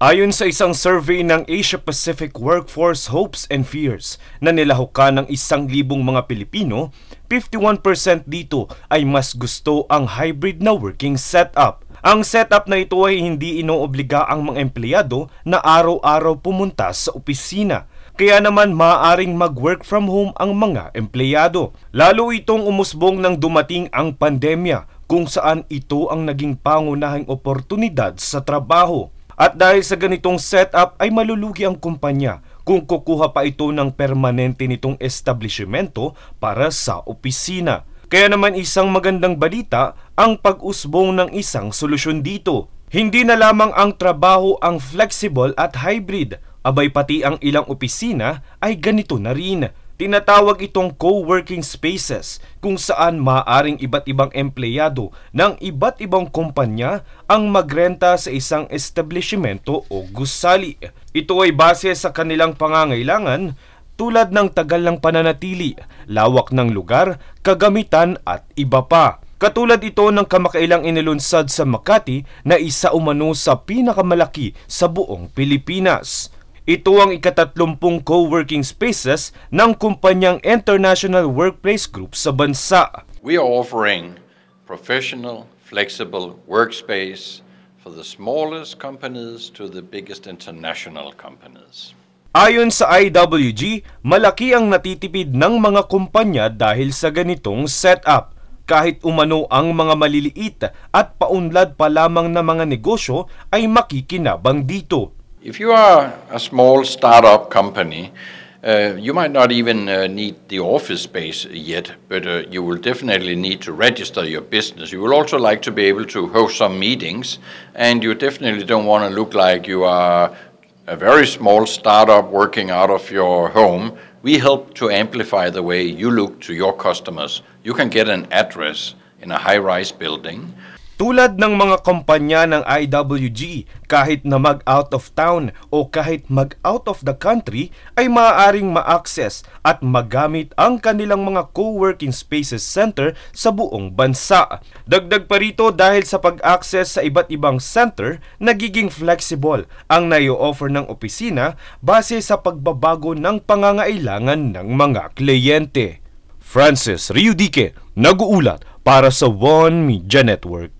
Ayon sa isang survey ng Asia Pacific Workforce Hopes and Fears na nilahukan ng 1,000 mga Pilipino, 51% dito ay mas gusto ang hybrid na working setup. Ang setup na ito ay hindi inoobliga ang mga empleyado na araw-araw pumunta sa opisina. Kaya naman maaaring mag-work from home ang mga empleyado. Lalo itong umusbong nang dumating ang pandemya kung saan ito ang naging pangunahing oportunidad sa trabaho. At dahil sa ganitong setup ay malulugi ang kumpanya kung kukuha pa ito ng permanente nitong establishmento para sa opisina. Kaya naman isang magandang balita ang pag-usbong ng isang solusyon dito. Hindi na lamang ang trabaho ang flexible at hybrid, abay pati ang ilang opisina ay ganito na rin. Tinatawag itong co-working spaces kung saan maaaring iba't ibang empleyado ng iba't ibang kumpanya ang magrenta sa isang establishmento o gusali. Ito ay base sa kanilang pangangailangan tulad ng tagal ng pananatili, lawak ng lugar, kagamitan at iba pa. Katulad ito ng kamakailang inilunsad sa Makati na isa umano sa pinakamalaki sa buong Pilipinas. Ito ang ika-30 co-working spaces ng kumpanyang International Workplace Group sa bansa. We are offering professional, flexible workspace for the smallest companies to the biggest international companies. Ayon sa IWG, malaki ang natitipid ng mga kumpanya dahil sa ganitong setup. Kahit umano ang mga maliliit at paunlad pa lamang na mga negosyo ay makikinabang dito. If you are a small startup company, you might not even need the office space yet, but you will definitely need to register your business. You will also like to be able to host some meetings, and you definitely don't want to look like you are a very small startup working out of your home. We help to amplify the way you look to your customers. You can get an address in a high-rise building. Tulad ng mga kumpanya ng IWG, kahit na mag-out of town o kahit mag-out of the country, ay maaaring ma-access at magamit ang kanilang mga co-working spaces center sa buong bansa. Dagdag pa rito dahil sa pag-access sa iba't ibang center, nagiging flexible ang naio-offer ng opisina base sa pagbabago ng pangangailangan ng mga kliyente. Francis Riudique, nag-uulat para sa One Media Network.